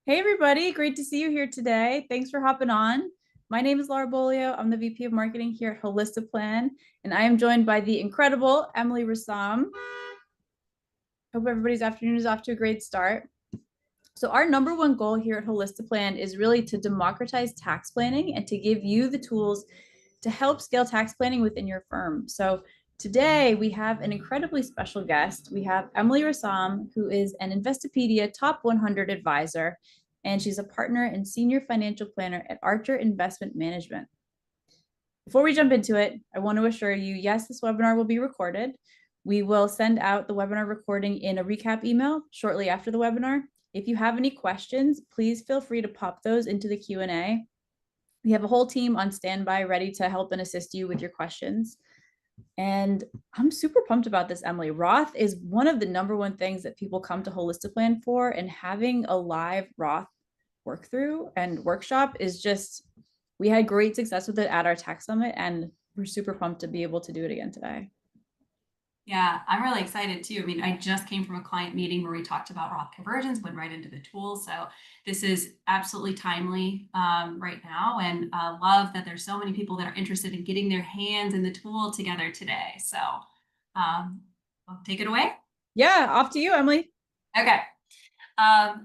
Hey everybody, great to see you here today. Thanks for hopping on. My name is Laura Bolio. I'm the VP of Marketing here at Holistiplan, and I am joined by the incredible Emily Rassam. Hope everybody's afternoon is off to a great start. So our number one goal here at Holistiplan is really to democratize tax planning and to give you the tools to help scale tax planning within your firm. So today we have an incredibly special guest. We have Emily Rassam, who is an Investopedia Top 100 advisor, and she's a partner and senior financial planner at Archer Investment Management. Before we jump into it, I want to assure you, yes, this webinar will be recorded. We will send out the webinar recording in a recap email shortly after the webinar. If you have any questions, please feel free to pop those into the Q&A. We have a whole team on standby ready to help and assist you with your questions. And I'm super pumped about this, Emily. Roth is one of the number one things that people come to Holistiplan for, and having a live Roth work through and workshop is just, we had great success with it at our tax summit, and we're super pumped to be able to do it again today. Yeah, I'm really excited too. I mean, I just came from a client meeting where we talked about Roth conversions, went right into the tool. So this is absolutely timely right now, and love that there's so many people that are interested in getting their hands in the tool together today. So well, take it away. Yeah, off to you, Emily. Okay.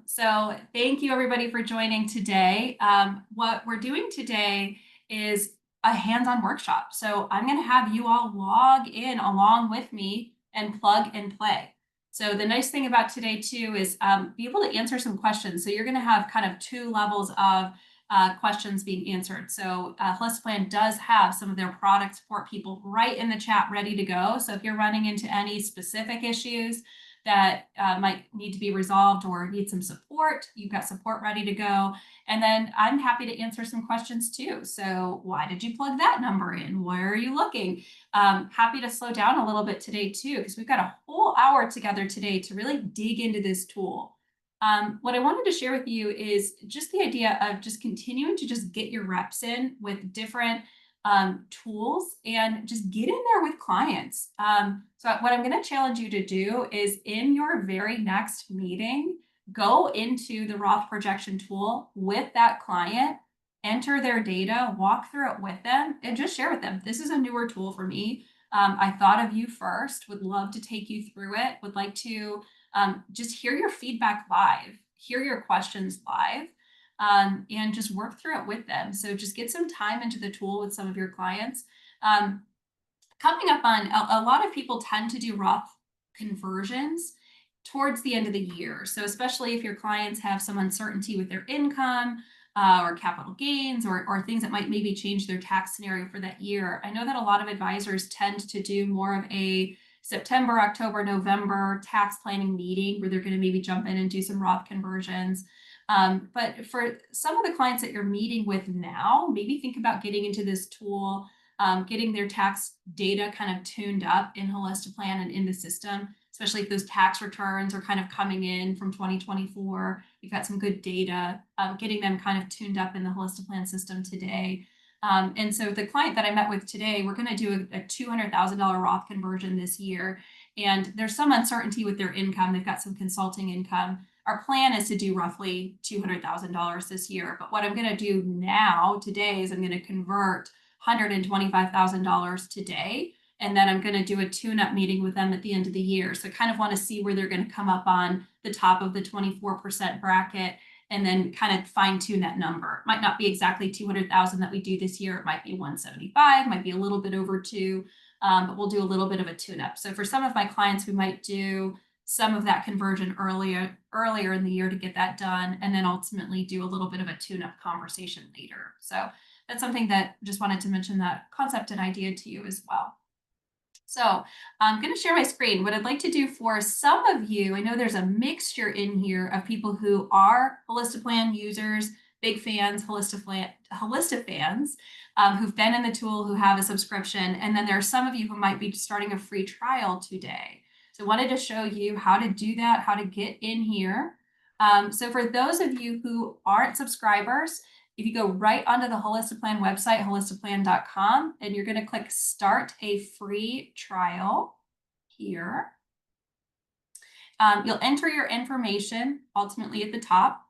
So thank you everybody for joining today. What we're doing today is a hands-on workshop. So I'm going to have you all log in along with me and plug and play. So the nice thing about today too is be able to answer some questions. So you're going to have kind of two levels of questions being answered. So Holistiplan does have some of their product support people right in the chat ready to go. So if you're running into any specific issues that might need to be resolved or need some support, you've got support ready to go. And then I'm happy to answer some questions too. So why did you plug that number in? Where are you looking? Happy to slow down a little bit today too, because we've got a whole hour together today to really dig into this tool. What I wanted to share with you is just the idea of just continuing to just get your reps in with different tools and just get in there with clients. So what I'm going to challenge you to do is in your very next meeting, go into the Roth projection tool with that client, enter their data, walk through it with them, and just share with them. This is a newer tool for me. I thought of you first, would love to take you through it, would like to just hear your feedback live, hear your questions live, and just work through it with them. So just get some time into the tool with some of your clients. Coming up on a lot of people tend to do Roth conversions towards the end of the year. So especially if your clients have some uncertainty with their income or capital gains or things that might maybe change their tax scenario for that year. I know that a lot of advisors tend to do more of a September, October, November tax planning meeting where they're going to maybe jump in and do some Roth conversions. But for some of the clients that you're meeting with now, maybe think about getting into this tool, getting their tax data kind of tuned up in Holistiplan and in the system, especially if those tax returns are kind of coming in from 2024. You've got some good data, getting them kind of tuned up in the Holistiplan system today. And so the client that I met with today, we're going to do a $200,000 Roth conversion this year. And there's some uncertainty with their income. They've got some consulting income. Our plan is to do roughly $200,000 this year. But what I'm going to do now today is I'm going to convert $125,000 today. And then I'm going to do a tune-up meeting with them at the end of the year. So I kind of want to see where they're going to come up on the top of the 24% bracket and then kind of fine tune that number. It might not be exactly 200,000 that we do this year. It might be 175, might be a little bit over two, but we'll do a little bit of a tune-up. So for some of my clients, we might do some of that conversion earlier in the year to get that done, and then ultimately do a little bit of a tune-up conversation later. So that's something that just wanted to mention that concept and idea to you as well. So I'm going to share my screen. What I'd like to do for some of you, I know there's a mixture in here of people who are Holistiplan users, big fans, Holistipans, who've been in the tool, who have a subscription. And then there are some of you who might be starting a free trial today. So I wanted to show you how to do that, how to get in here. So for those of you who aren't subscribers, if you go right onto the Holistiplan website, holistiplan.com, and you're going to click Start a Free Trial here. You'll enter your information ultimately at the top.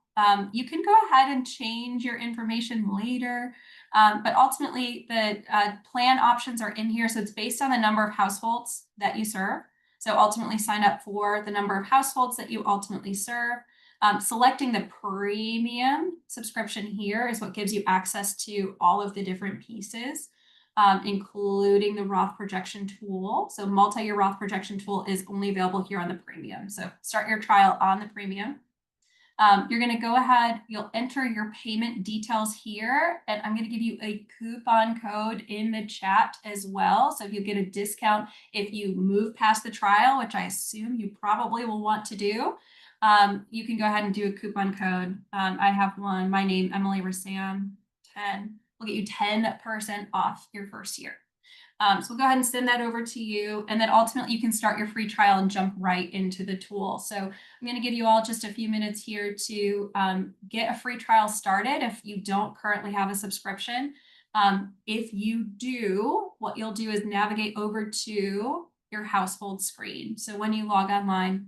You can go ahead and change your information later, but ultimately the plan options are in here. So it's based on the number of households that you serve. So ultimately sign up for the number of households that you ultimately serve. Selecting the premium subscription here is what gives you access to all of the different pieces, including the Roth projection tool. So multi-year Roth projection tool is only available here on the premium. So start your trial on the premium. You're going to go ahead, you'll enter your payment details here, and I'm going to give you a coupon code in the chat as well. So if you get a discount if you move past the trial, which I assume you probably will want to do, you can go ahead and do a coupon code. I have one, my name, Emily Rassam, 10. We'll get you 10% off your first year. So we'll go ahead and send that over to you. And then ultimately you can start your free trial and jump right into the tool. So I'm going to give you all just a few minutes here to get a free trial started if you don't currently have a subscription. If you do, what you'll do is navigate over to your household screen. So when you log online,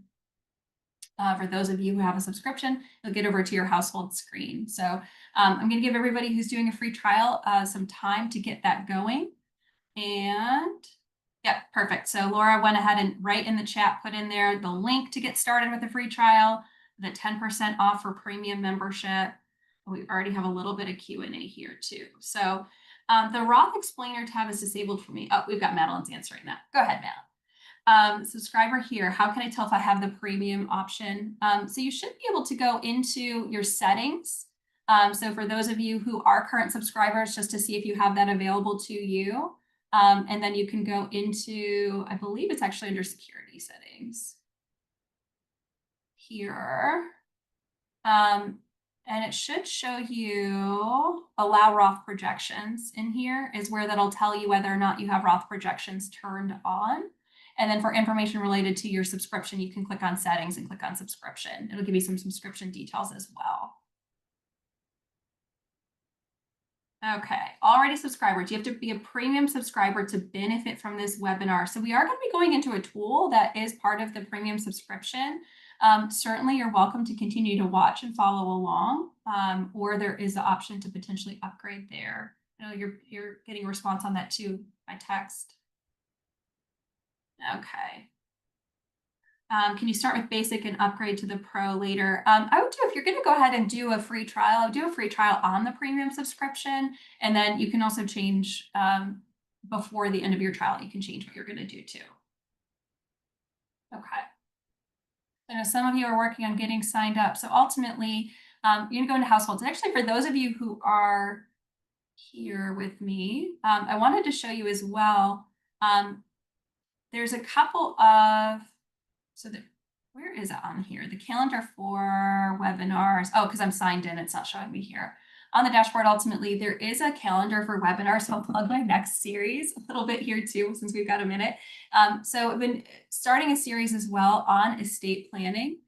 for those of you who have a subscription, you'll get over to your household screen. So I'm going to give everybody who's doing a free trial some time to get that going. And yeah, perfect. So Laura went ahead and right in the chat, put in there the link to get started with the free trial, the 10% off for premium membership. We already have a little bit of Q&A here too. So the Roth explainer tab is disabled for me. Oh, we've got Madeline's answering that. Go ahead, Madeline. Subscriber here. How can I tell if I have the premium option? So you should be able to go into your settings. So for those of you who are current subscribers, just to see if you have that available to you. And then you can go into, I believe it's actually under security settings here. And it should show you allow Roth projections in here is where that'll tell you whether or not you have Roth projections turned on. And then for information related to your subscription, you can click on settings and click on subscription. It'll give you some subscription details as well. Okay, already subscribers. You have to be a premium subscriber to benefit from this webinar. So we are going to be going into a tool that is part of the premium subscription. Certainly you're welcome to continue to watch and follow along, or there is the option to potentially upgrade there. I know you're getting a response on that too by text. Okay. Can you start with basic and upgrade to the pro later? I would do, if you're going to go ahead and do a free trial, do a free trial on the premium subscription. And then you can also change before the end of your trial, you can change what you're going to do too. Okay. I know some of you are working on getting signed up. So ultimately, you're going to go into households. And actually, for those of you who are here with me, I wanted to show you as well. There's a couple of, where is it on here? The calendar for webinars. Oh, because I'm signed in, it's not showing me here. On the dashboard, ultimately, there is a calendar for webinars. So I'll plug my next series a little bit here too, since we've got a minute. So I've been starting a series as well on estate planning.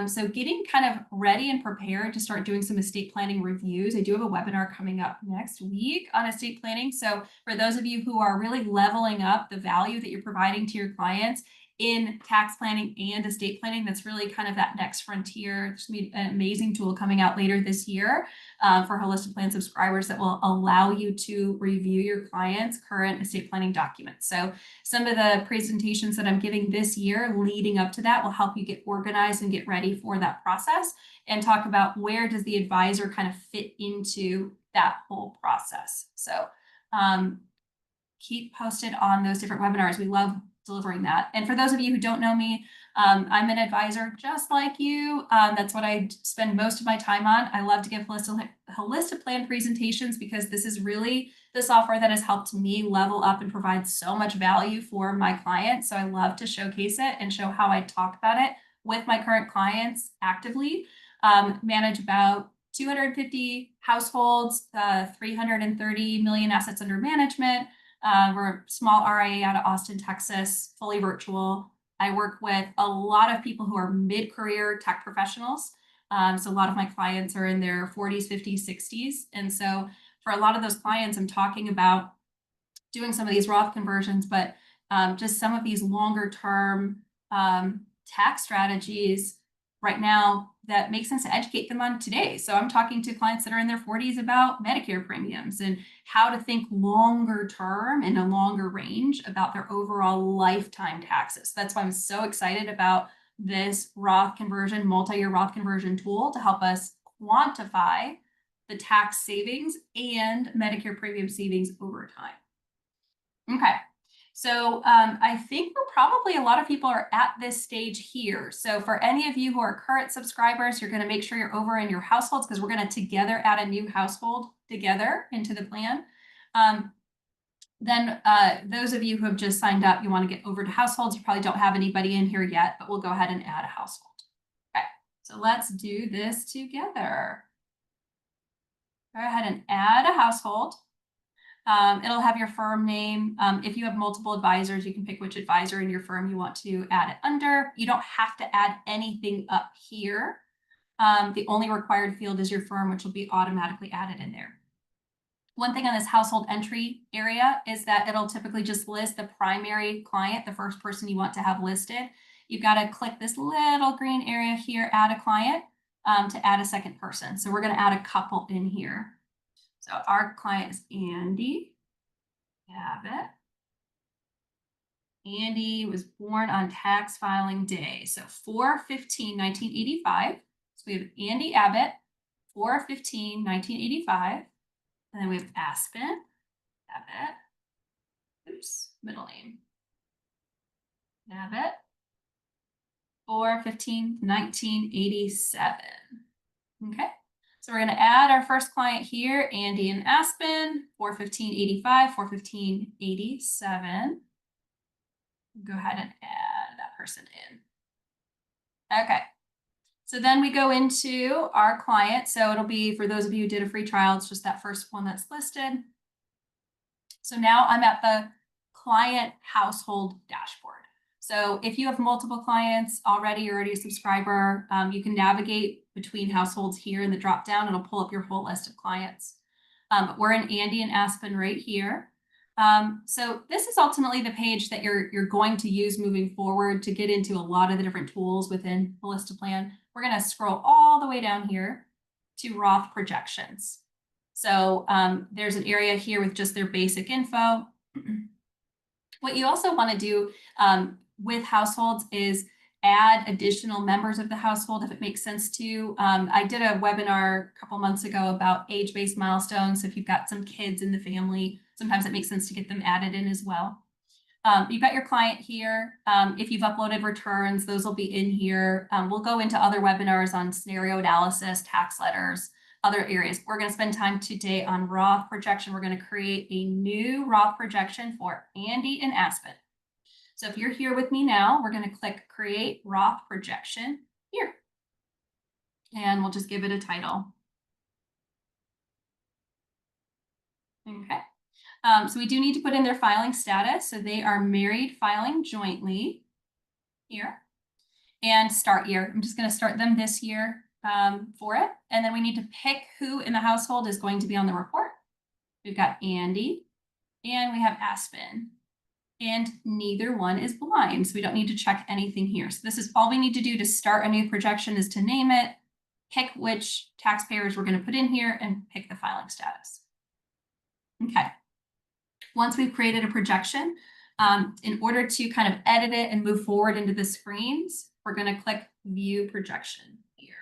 So getting kind of ready and prepared to start doing some estate planning reviews. I do have a webinar coming up next week on estate planning. So for those of you who are really leveling up the value that you're providing to your clients in tax planning and estate planning, that's really kind of that next frontier. There's going to be an amazing tool coming out later this year for Holistic Plan subscribers that will allow you to review your clients' current estate planning documents. So some of the presentations that I'm giving this year leading up to that will help you get organized and get ready for that process and talk about where does the advisor kind of fit into that whole process. So keep posted on those different webinars. We love delivering that. And for those of you who don't know me, I'm an advisor just like you. That's what I spend most of my time on. I love to give holistic plan presentations because this is really the software that has helped me level up and provide so much value for my clients. So I love to showcase it and show how I talk about it with my current clients actively. Manage about 250 households, 330 million assets under management. We're a small RIA out of Austin, Texas, fully virtual. I work with a lot of people who are mid-career tech professionals. So a lot of my clients are in their 40s, 50s, 60s. And so for a lot of those clients, I'm talking about doing some of these Roth conversions, but just some of these longer term tax strategies right now that makes sense to educate them on today. So I'm talking to clients that are in their 40s about Medicare premiums and how to think longer term in a longer range about their overall lifetime taxes. That's why I'm so excited about this Roth conversion, multi-year Roth conversion tool to help us quantify the tax savings and Medicare premium savings over time. Okay. So I think we're probably, a lot of people are at this stage here. So for any of you who are current subscribers, you're going to make sure you're over in your households, because we're going to together add a new household together into the plan. Then those of you who have just signed up, you want to get over to households. You probably don't have anybody in here yet, but we'll go ahead and add a household. Okay, so let's do this together. Go ahead and add a household. It'll have your firm name. If you have multiple advisors, you can pick which advisor in your firm you want to add it under. You don't have to add anything up here. The only required field is your firm, which will be automatically added in there. One thing on this household entry area is that it'll typically just list the primary client, the first person you want to have listed. You've got to click this little green area here, add a client, to add a second person. So we're going to add a couple in here. So our client is Andy Abbott. Andy was born on tax filing day, so 4/15/1985. So we have Andy Abbott, 4/15/1985. And then we have Aspen Abbott. Oops, middle name. Abbott, 4/15/1987. Okay. So we're going to add our first client here, Andy and Aspen, 4/15/85, 4/15/87. Go ahead and add that person in. Okay. So then we go into our client. So it'll be, for those of you who did a free trial, it's just that first one that's listed. So now I'm at the client household dashboard. So if you have multiple clients already, you're already a subscriber, you can navigate between households here in the drop down. It'll pull up your whole list of clients. We're in Andy and Aspen right here. So this is ultimately the page that you're going to use moving forward to get into a lot of the different tools within Holistiplan. We're going to scroll all the way down here to Roth projections. So there's an area here with just their basic info. What you also want to do with households is add additional members of the household if it makes sense to. I did a webinar a couple months ago about age-based milestones. So if you've got some kids in the family, sometimes it makes sense to get them added in as well. You've got your client here. If you've uploaded returns, those will be in here. We'll go into other webinars on scenario analysis, tax letters, other areas. We're going to spend time today on Roth projection. We're going to create a new Roth projection for Andy and Aspen. So if you're here with me now, we're going to click Create Roth Projection here. And we'll just give it a title. Okay. So we do need to put in their filing status. So they are married filing jointly here. And start year. I'm just going to start them this year for it. And then we need to pick who in the household is going to be on the report. We've got Andy and we have Aspen. And neither one is blind, so we don't need to check anything here. So this is all we need to do to start a new projection, is to name it, pick which taxpayers we're going to put in here, and pick the filing status. Okay. Once we've created a projection, in order to kind of edit it and move forward into the screens, we're going to click View Projection here.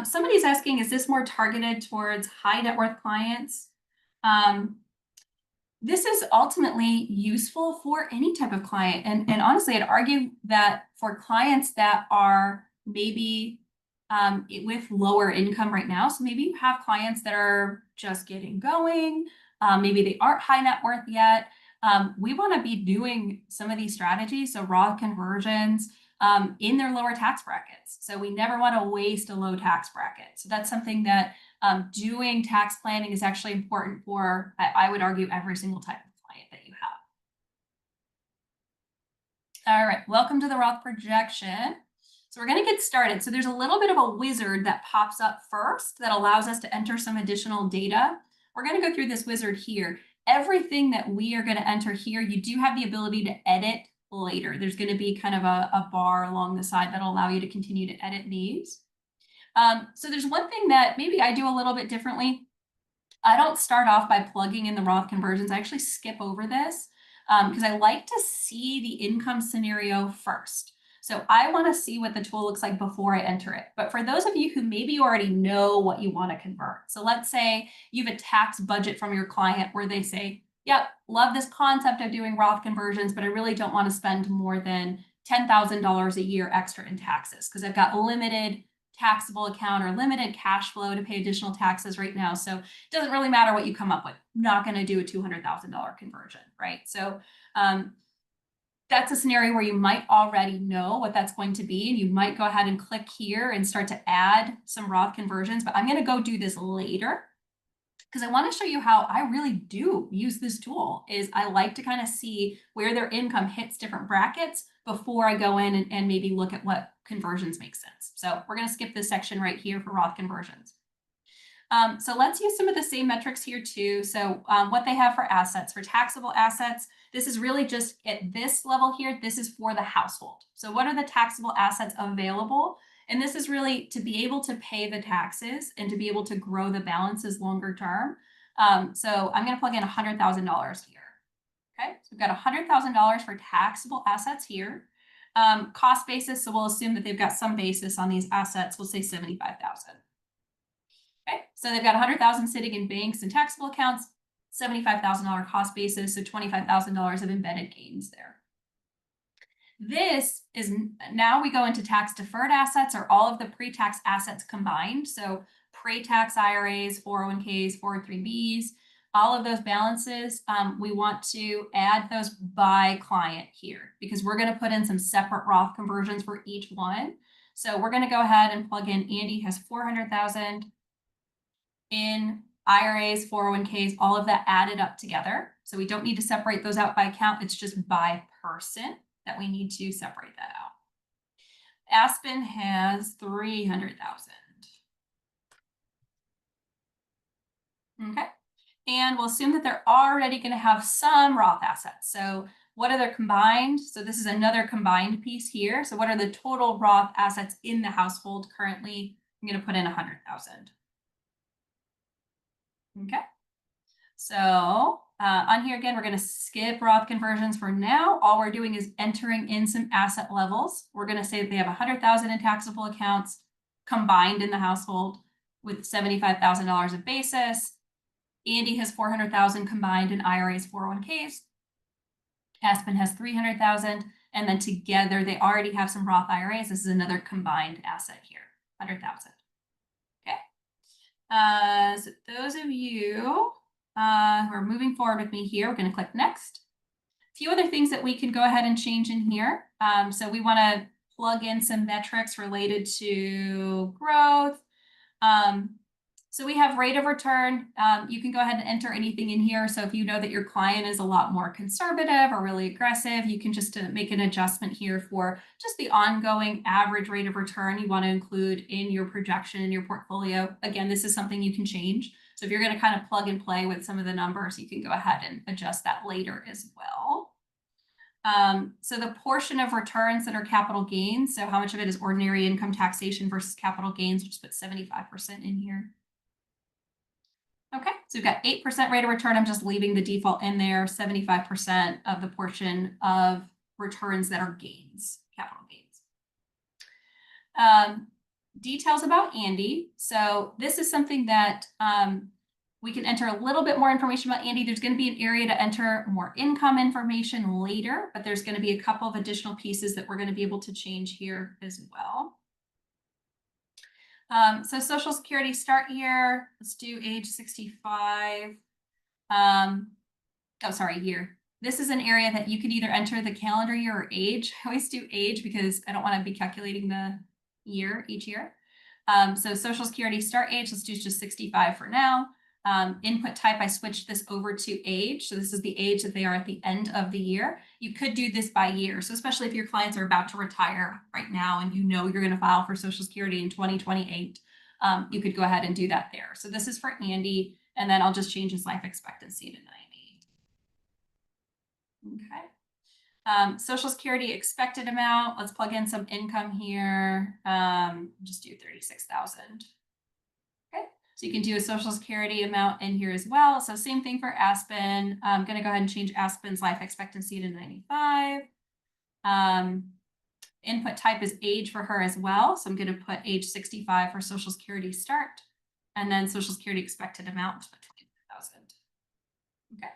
Somebody's asking, is this more targeted towards high net worth clients? This is ultimately useful for any type of client. And honestly, I'd argue that for clients that are maybe with lower income right now, so maybe you have clients that are just getting going, maybe they aren't high net worth yet, we want to be doing some of these strategies, so Roth conversions, in their lower tax brackets. So we never want to waste a low tax bracket. So that's something that doing tax planning is actually important for, I would argue, every single type of client that you have. All right, welcome to the Roth projection. So we're going to get started. So there's a little bit of a wizard that pops up first that allows us to enter some additional data. We're going to go through this wizard here. Everything that we are going to enter here, you do have the ability to edit later. There's going to be kind of a bar along the side that'll allow you to continue to edit these. So there's one thing that maybe I do a little bit differently. I don't start off by plugging in the Roth conversions. I actually skip over this because I like to see the income scenario first. So I want to see what the tool looks like before I enter it. But for those of you who maybe already know what you want to convert, so let's say you have a tax budget from your client where they say, yep, love this concept of doing Roth conversions, but I really don't want to spend more than $10,000 a year extra in taxes because I've got limited taxable account or limited cash flow to pay additional taxes right now. So it doesn't really matter what you come up with. I'm not going to do a $200,000 conversion, right? So that's a scenario where you might already know what that's going to be, and you might go ahead and click here and start to add some Roth conversions, but I'm going to go do this later because I want to show you how I really do use this tool. Is I like to kind of see where their income hits different brackets before I go in and maybe look at what conversions make sense. So we're going to skip this section right here for Roth conversions. So let's use some of the same metrics here too. So what they have for assets, for taxable assets, this is really just at this level here, this is for the household. So what are the taxable assets available? And this is really to be able to pay the taxes and to be able to grow the balances longer term. So I'm going to plug in $100,000 here. Okay, so we've got $100,000 for taxable assets here. Cost basis, so we'll assume that they've got some basis on these assets. We'll say 75,000. Okay, so they've got 100,000 sitting in banks and taxable accounts, $75,000 cost basis, so $25,000 of embedded gains there. This is now we go into tax deferred assets or all of the pre-tax assets combined. So pre-tax IRAs, 401ks, 403bs, all of those balances, we want to add those by client here because we're going to put in some separate Roth conversions for each one. So we're going to go ahead and plug in Andy has 400,000 in IRAs, 401ks, all of that added up together. So we don't need to separate those out by account. It's just by person that we need to separate that out. Aspen has 300,000. Okay. And we'll assume that they're already going to have some Roth assets. So what are their combined? So this is another combined piece here. So what are the total Roth assets in the household currently? I'm going to put in 100,000. Okay. So on here again, we're going to skip Roth conversions for now. All we're doing is entering in some asset levels. We're going to say that they have 100,000 in taxable accounts combined in the household with $75,000 of basis. Andy has 400,000 combined in IRAs, 401ks. Aspen has 300,000, and then together they already have some Roth IRAs. This is another combined asset here, 100,000. Okay. So those of you who are moving forward with me here, we're going to click next. A few other things that we can go ahead and change in here. So we want to plug in some metrics related to growth. So we have rate of return. You can go ahead and enter anything in here. So if you know that your client is a lot more conservative or really aggressive, you can just make an adjustment here for just the ongoing average rate of return you want to include in your projection in your portfolio. Again, this is something you can change. So if you're going to kind of plug and play with some of the numbers, you can go ahead and adjust that later as well. So the portion of returns that are capital gains, so how much of it is ordinary income taxation versus capital gains, we'll just put 75% in here. Okay, so we've got 8% rate of return. I'm just leaving the default in there, 75% of the portion of returns that are gains, capital gains. Details about Andy. So this is something that we can enter a little bit more information about Andy. There's going to be an area to enter more income information later, but there's going to be a couple of additional pieces that we're going to be able to change here as well. So Social Security start year, let's do age 65. Oh, sorry, year. This is an area that you could either enter the calendar year or age. I always do age because I don't want to be calculating the year each year. So Social Security start age, let's do just 65 for now. Input type, I switched this over to age. So this is the age that they are at the end of the year. You could do this by year. So especially if your clients are about to retire right now and you know you're going to file for Social Security in 2028, you could go ahead and do that there. So this is for Andy, and then I'll just change his life expectancy to 90. Okay. Social Security expected amount, let's plug in some income here. Just do 36,000. Okay, so you can do a Social Security amount in here as well. So same thing for Aspen. I'm going to go ahead and change Aspen's life expectancy to 95. Input type is age for her as well. So I'm going to put age 65 for Social Security start, and then Social Security expected amount, 20,000. Okay.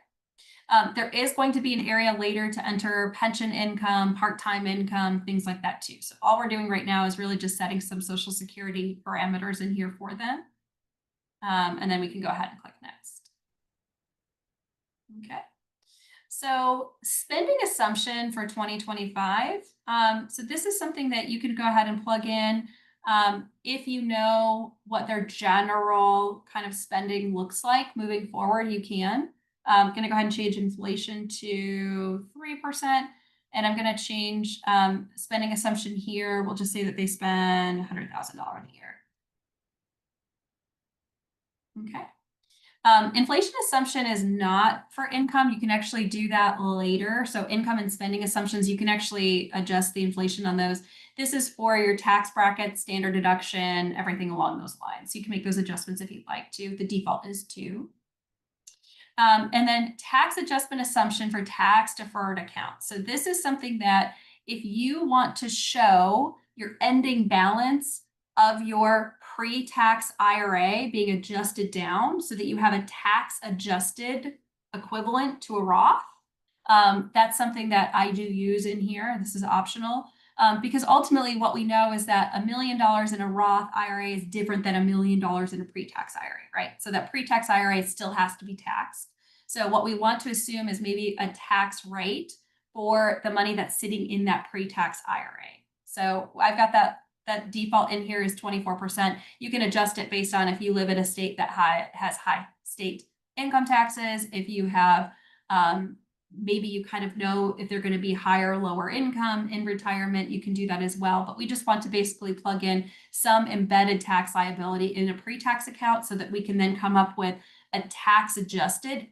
There is going to be an area later to enter pension income, part-time income, things like that too. So all we're doing right now is really just setting some Social Security parameters in here for them. And then we can go ahead and click next. Okay. So spending assumption for 2025. So this is something that you can go ahead and plug in. If you know what their general kind of spending looks like moving forward, you can. I'm going to go ahead and change inflation to 3%. And I'm going to change spending assumption here. We'll just say that they spend $100,000 a year. Okay. Inflation assumption is not for income. You can actually do that later. So income and spending assumptions, you can actually adjust the inflation on those. This is for your tax bracket, standard deduction, everything along those lines. So you can make those adjustments if you'd like to. The default is 2. And then tax adjustment assumption for tax deferred accounts. So this is something that if you want to show your ending balance of your pre-tax IRA being adjusted down so that you have a tax adjusted equivalent to a Roth, that's something that I do use in here. This is optional. Because ultimately what we know is that $1 million in a Roth IRA is different than $1 million in a pre-tax IRA, right? So that pre-tax IRA still has to be taxed. So what we want to assume is maybe a tax rate for the money that's sitting in that pre-tax IRA. So I've got that default in here is 24%. You can adjust it based on if you live in a state that has high state income taxes, if you have maybe you kind of know if they're going to be higher or lower income in retirement, you can do that as well. But we just want to basically plug in some embedded tax liability in a pre-tax account so that we can then come up with a tax adjusted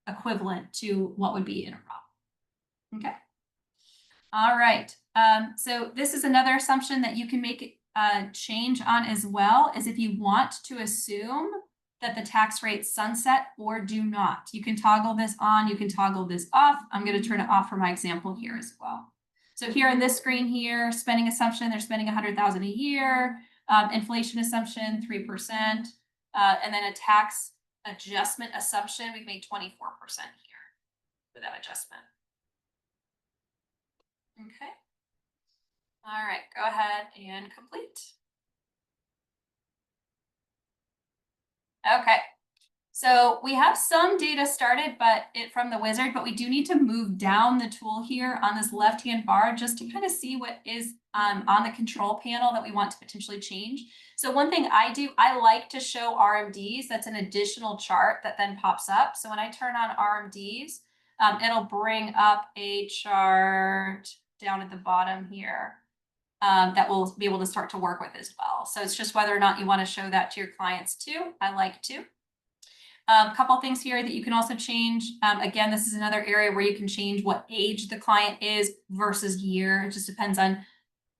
equivalent to what would be in a Roth. Okay. All right. So this is another assumption that you can make a change on as well, is if you want to assume that the tax rates sunset or do not. You can toggle this on, you can toggle this off. I'm going to turn it off for my example here as well. So here in this screen here, spending assumption, they're spending $100,000 a year, inflation assumption, 3%, and then a tax adjustment assumption, we've made 24% here for that adjustment. Okay. All right, go ahead and complete. Okay, so we have some data started, from the wizard, but we do need to move down the tool here on this left-hand bar just to kind of see what is on the control panel that we want to potentially change. So one thing I do, I like to show RMDs. That's an additional chart that then pops up. So when I turn on RMDs, it'll bring up a chart down at the bottom here. That we'll be able to start to work with as well. So it's just whether or not you want to show that to your clients too. I like to. A couple things here that you can also change. Again, this is another area where you can change what age the client is versus year. It just depends on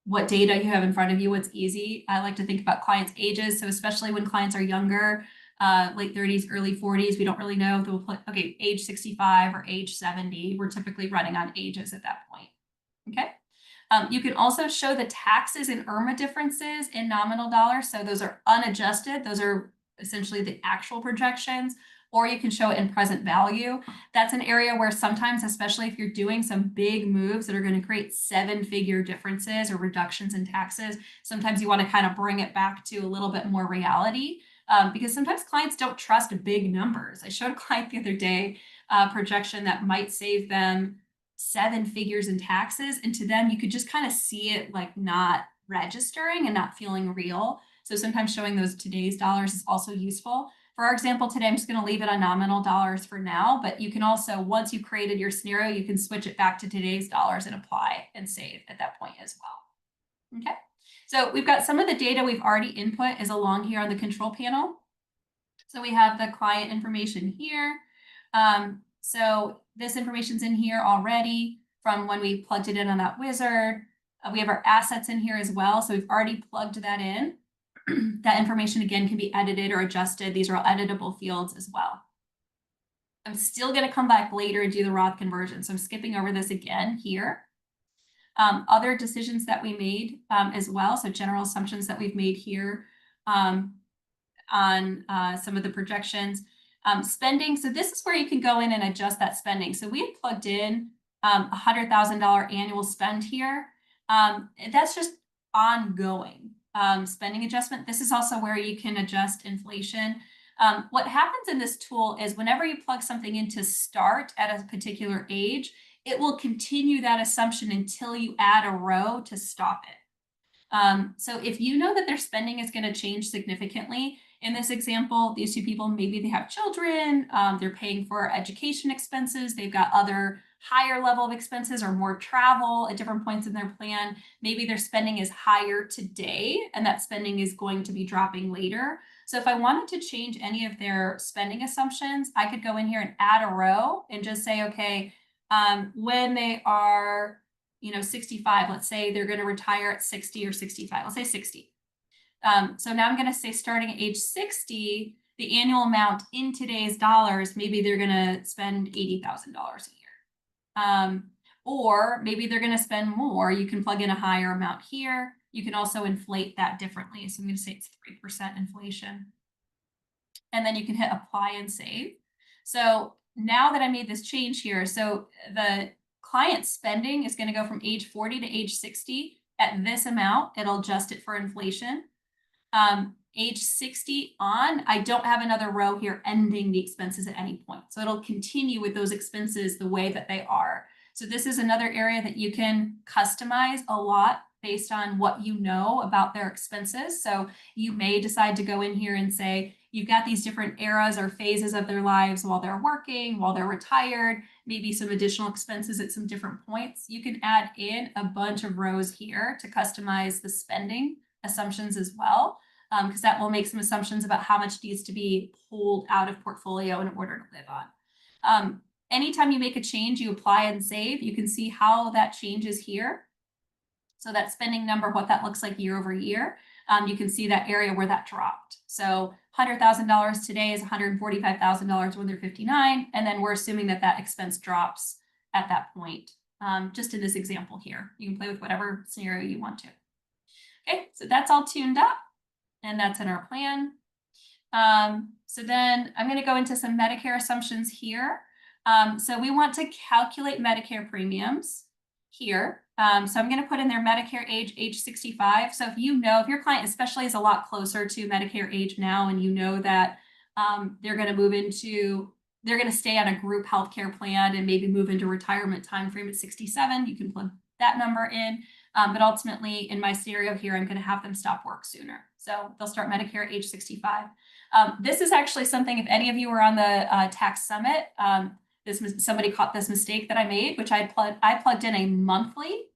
what data you have in front of you, what's easy. I like to think about clients' ages. So especially when clients are younger, late 30s, early 40s, we don't really know if they'll put, okay, age 65 or age 70. We're typically running on ages at that point. Okay. You can also show the taxes and IRMA differences in nominal dollars. So those are unadjusted. Those are essentially the actual projections, or you can show it in present value. That's an area where sometimes, especially if you're doing some big moves that are going to create 7-figure differences or reductions in taxes, sometimes you want to kind of bring it back to a little bit more reality, because sometimes clients don't trust big numbers. I showed a client the other day a projection that might save them 7 figures in taxes, and to them you could just kind of see it like not registering and not feeling real. So sometimes showing those today's dollars is also useful. For our example today, I'm just going to leave it on nominal dollars for now, but you can also, once you've created your scenario, you can switch it back to today's dollars and apply and save at that point as well. Okay, so we've got some of the data we've already input is along here on the control panel. So we have the client information here. So this information's in here already. from when we plugged it in on that wizard. We have our assets in here as well. So we've already plugged that in. That information again can be edited or adjusted. These are all editable fields as well. I'm still going to come back later and do the Roth conversion. So I'm skipping over this again here. Other decisions that we made as well. So general assumptions that we've made here on some of the projections. Spending. So this is where you can go in and adjust that spending. So we had plugged in $100,000 annual spend here. That's just ongoing spending adjustment. This is also where you can adjust inflation. What happens in this tool is whenever you plug something in to start at a particular age, it will continue that assumption until you add a row to stop it. So if you know that their spending is going to change significantly, in this example, these two people, maybe they have children, they're paying for education expenses, they've got other higher level of expenses or more travel at different points in their plan. Maybe their spending is higher today and that spending is going to be dropping later. So if I wanted to change any of their spending assumptions, I could go in here and add a row and just say, okay, when they are 65, let's say they're going to retire at 60 or 65, let's say 60. So now I'm going to say starting at age 60, the annual amount in today's dollars, maybe they're going to spend $80,000 a year. Or maybe they're going to spend more. You can plug in a higher amount here. You can also inflate that differently. So I'm going to say it's 3% inflation. And then you can hit apply and save. So now that I made this change here, so the client spending is going to go from age 40 to age 60 at this amount. It'll adjust it for inflation. Age 60 on, I don't have another row here ending the expenses at any point. So it'll continue with those expenses the way that they are. So this is another area that you can customize a lot based on what you know about their expenses. So you may decide to go in here and say, you've got these different eras or phases of their lives while they're working, while they're retired, maybe some additional expenses at some different points. You can add in a bunch of rows here to customize the spending assumptions as well, because that will make some assumptions about how much needs to be pulled out of portfolio in order to live on. Anytime you make a change, you apply and save. You can see how that changes here. So that spending number, what that looks like year over year, you can see that area where that dropped. So $100,000 today is $145,000 when they're 59. And then we're assuming that that expense drops at that point, just in this example here. You can play with whatever scenario you want to. Okay, so that's all tuned up and that's in our plan. So then I'm going to go into some Medicare assumptions here. So we want to calculate Medicare premiums here. So I'm going to put in their Medicare age 65. So if your client especially is a lot closer to Medicare age now, and you know that they're going to stay on a group healthcare plan and maybe move into retirement timeframe at 67, you can plug that number in. But ultimately, in my scenario here, I'm going to have them stop work sooner. So they'll start Medicare at age 65. This is actually something, if any of you were on the tax summit, somebody caught this mistake that I made, which I plugged in a monthly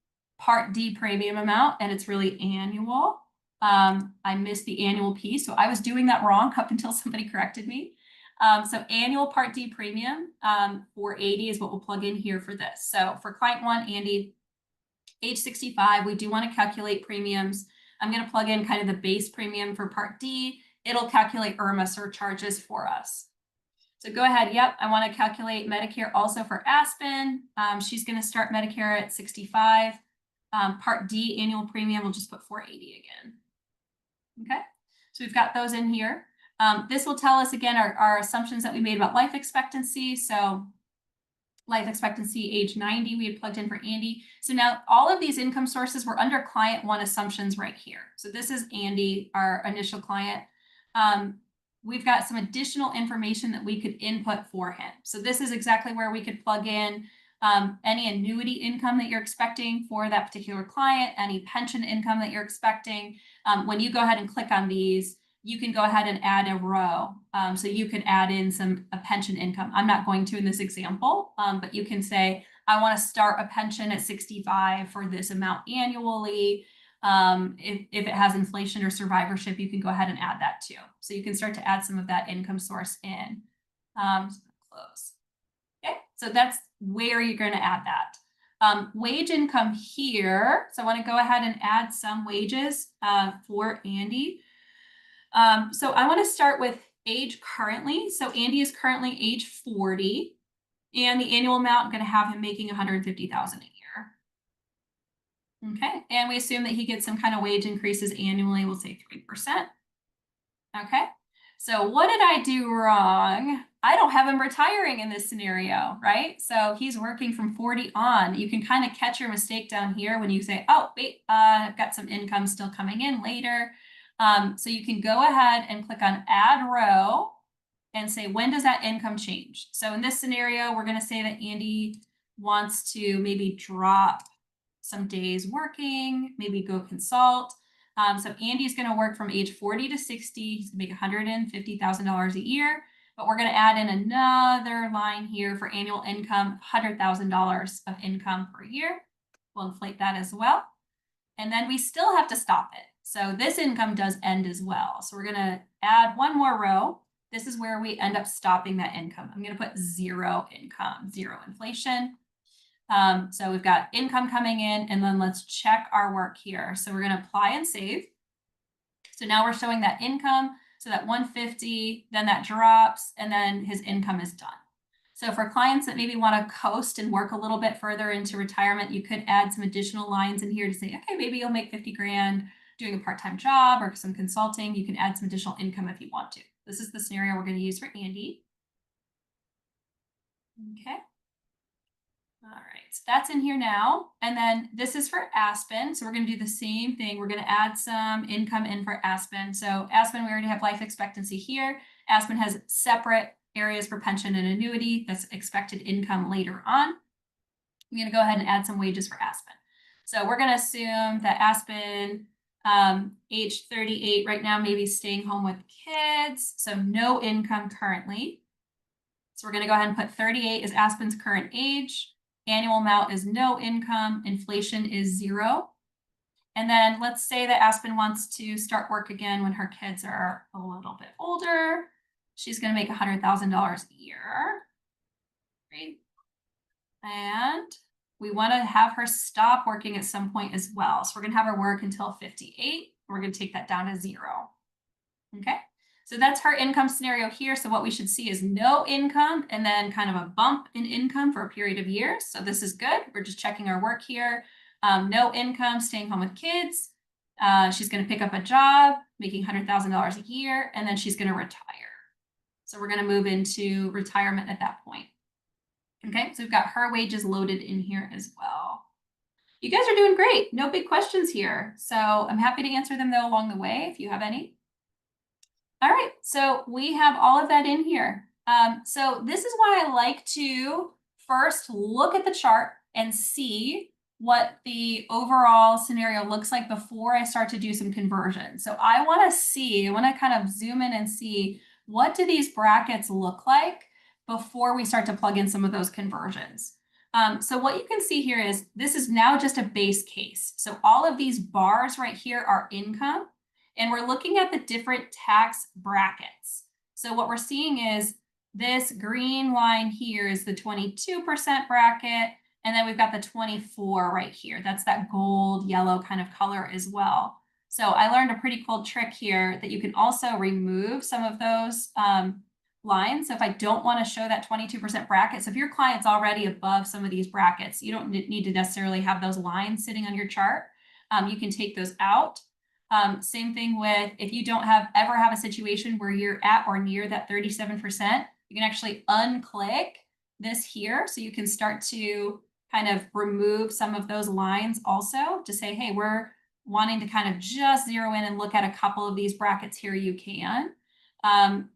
Part D premium amount, and it's really annual. I missed the annual piece, so I was doing that wrong up until somebody corrected me. So annual Part D premium for 80 is what we'll plug in here for this. So for client one, Andy, age 65, we do want to calculate premiums. I'm going to plug in kind of the base premium for Part D. It'll calculate IRMA surcharges for us. So go ahead. Yep, I want to calculate Medicare also for Aspen. She's going to start Medicare at 65. Part D annual premium, we'll just put 480 again. Okay, so we've got those in here. This will tell us again our assumptions that we made about life expectancy. So life expectancy age 90 we had plugged in for Andy. So now all of these income sources were under client one assumptions right here. So this is Andy, our initial client. We've got some additional information that we could input for him. So this is exactly where we could plug in any annuity income that you're expecting for that particular client, any pension income that you're expecting. When you go ahead and click on these, you can go ahead and add a row. So you could add in a pension income. I'm not going to in this example, but you can say, I want to start a pension at 65 for this amount annually. If it has inflation or survivorship, you can go ahead and add that too. So you can start to add some of that income source in. Close. Okay, so that's where you're going to add that. Wage income here. So I want to go ahead and add some wages for Andy. So I want to start with age currently. So Andy is currently age 40, and the annual amount, I'm going to have him making $150,000 a year. Okay, and we assume that he gets some kind of wage increases annually. We'll say 3%. Okay, so what did I do wrong? I don't have him retiring in this scenario, right? So he's working from 40 on. You can kind of catch your mistake down here when you say, oh, wait, I've got some income still coming in later. So you can go ahead and click on add row and say, when does that income change? So in this scenario, we're going to say that Andy wants to maybe drop some days working, maybe go consult. So Andy's going to work from age 40 to 60. He's going to make $150,000 a year, but we're going to add in another line here for annual income, $100,000 of income per year. We'll inflate that as well. And then we still have to stop it. So this income does end as well. So we're going to add one more row. This is where we end up stopping that income. I'm going to put zero income, zero inflation. So we've got income coming in, and then let's check our work here. So we're going to apply and save. So now we're showing that income. So that 150, then that drops, and then his income is done. So for clients that maybe want to coast and work a little bit further into retirement, you could add some additional lines in here to say, okay, maybe you'll make 50 grand doing a part-time job or some consulting. You can add some additional income if you want to. This is the scenario we're going to use for Andy. Okay. All right, so that's in here now. And then this is for Aspen. So we're going to do the same thing. We're going to add some income in for Aspen. So Aspen, we already have life expectancy here. Aspen has separate areas for pension and annuity. That's expected income later on. I'm going to go ahead and add some wages for Aspen. So we're going to assume that Aspen, age 38 right now, maybe staying home with kids. So no income currently. So we're going to go ahead and put 38 as Aspen's current age. Annual amount is no income. Inflation is 0. And then let's say that Aspen wants to start work again when her kids are a little bit older. She's going to make $100,000 a year. Great. And we want to have her stop working at some point as well. So we're going to have her work until 58. We're going to take that down to 0. Okay. So that's her income scenario here. So what we should see is no income and then kind of a bump in income for a period of years. So this is good. We're just checking our work here. No income, staying home with kids. She's going to pick up a job, making $100,000 a year, and then she's going to retire. So we're going to move into retirement at that point. Okay, so we've got her wages loaded in here as well. You guys are doing great. No big questions here. So I'm happy to answer them though along the way if you have any. All right, so we have all of that in here. So this is why I like to first look at the chart and see what the overall scenario looks like before I start to do some conversion. So I want to kind of zoom in and see what do these brackets look like before we start to plug in some of those conversions. So what you can see here is this is now just a base case. So all of these bars right here are income. And we're looking at the different tax brackets. So what we're seeing is this green line here is the 22% bracket. And then we've got the 24 right here. That's that gold yellow kind of color as well. So I learned a pretty cool trick here that you can also remove some of those lines. So if I don't want to show that 22% bracket, so if your client's already above some of these brackets, you don't need to necessarily have those lines sitting on your chart. You can take those out. Same thing with if you don't ever have a situation where you're at or near that 37%, you can actually unclick this here. So you can start to kind of remove some of those lines also to say, hey, we're wanting to kind of just zero in and look at a couple of these brackets here, you can.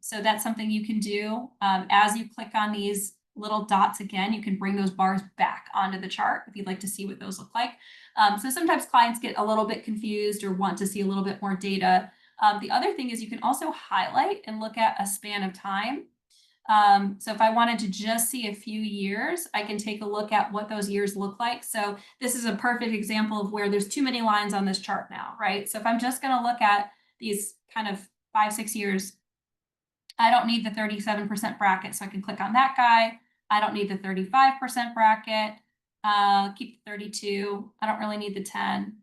So that's something you can do. As you click on these little dots again, you can bring those bars back onto the chart if you'd like to see what those look like. So sometimes clients get a little bit confused or want to see a little bit more data. The other thing is you can also highlight and look at a span of time. So if I wanted to just see a few years, I can take a look at what those years look like. So this is a perfect example of where there's too many lines on this chart now, right? So if I'm just going to look at these kind of 5-6 years, I don't need the 37% bracket, so I can click on that guy. I don't need the 35% bracket. keep the 32. I don't really need the 10.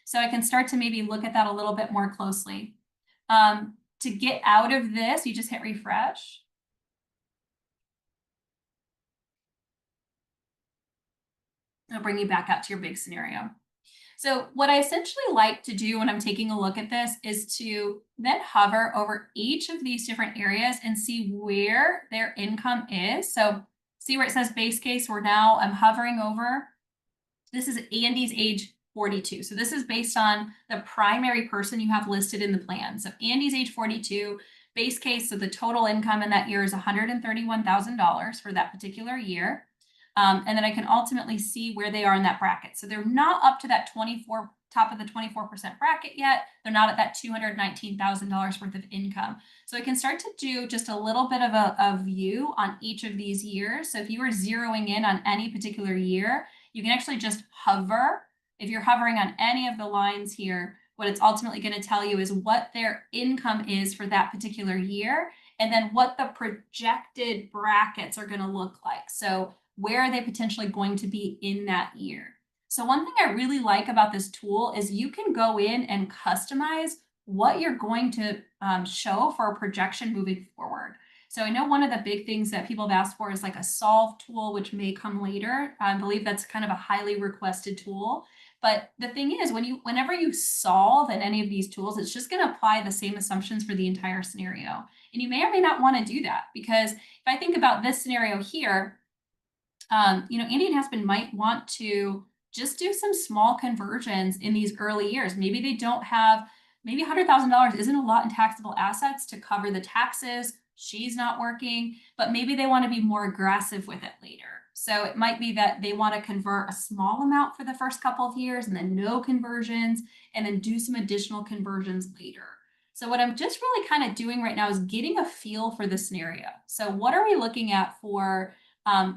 So I can start to maybe look at that a little bit more closely. To get out of this, you just hit refresh. It'll bring you back out to your big scenario. So what I essentially like to do when I'm taking a look at this is to then hover over each of these different areas and see where their income is. So see where it says base case, I'm hovering over. This is Andy's age 42. So this is based on the primary person you have listed in the plan. So Andy's age 42, base case, so the total income in that year is $131,000 for that particular year. And then I can ultimately see where they are in that bracket. So they're not up to that top of the 24% bracket yet. They're not at that $219,000 worth of income. So I can start to do just a little bit of a view on each of these years. So if you were zeroing in on any particular year, you can actually just hover. If you're hovering on any of the lines here, what it's ultimately going to tell you is what their income is for that particular year, and then what the projected brackets are going to look like. So where are they potentially going to be in that year? So one thing I really like about this tool is you can go in and customize what you're going to show for a projection moving forward. So I know one of the big things that people have asked for is like a solve tool, which may come later. I believe that's kind of a highly requested tool. But the thing is, whenever you solve in any of these tools, it's just going to apply the same assumptions for the entire scenario. And you may or may not want to do that, because if I think about this scenario here, Andy and Aspen might want to just do some small conversions in these early years. Maybe they don't have, maybe $100,000 isn't a lot in taxable assets to cover the taxes. She's not working, but maybe they want to be more aggressive with it later. So it might be that they want to convert a small amount for the first couple of years and then no conversions, and then do some additional conversions later. So what I'm just really kind of doing right now is getting a feel for the scenario. So what are we looking at for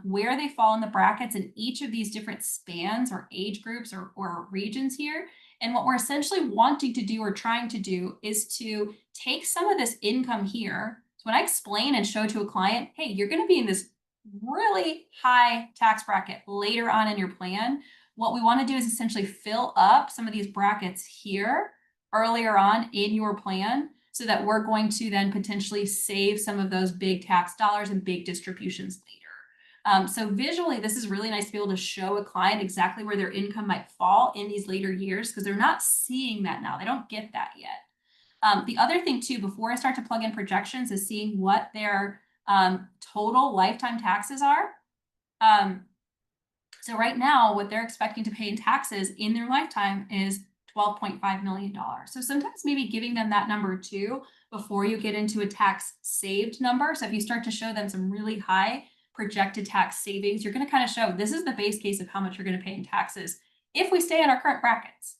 where they fall in the brackets in each of these different spans or age groups or regions here? And what we're essentially wanting to do or trying to do is to take some of this income here. So when I explain and show to a client, hey, you're going to be in this really high tax bracket later on in your plan, what we want to do is essentially fill up some of these brackets here earlier on in your plan, so that we're going to then potentially save some of those big tax dollars and big distributions later. So visually, this is really nice to be able to show a client exactly where their income might fall in these later years, because they're not seeing that now. They don't get that yet. The other thing too, before I start to plug in projections, is seeing what their total lifetime taxes are. So right now, what they're expecting to pay in taxes in their lifetime is $12.5 million. So sometimes maybe giving them that number too before you get into a tax saved number. So if you start to show them some really high projected tax savings, you're going to kind of show this is the base case of how much you're going to pay in taxes if we stay in our current brackets,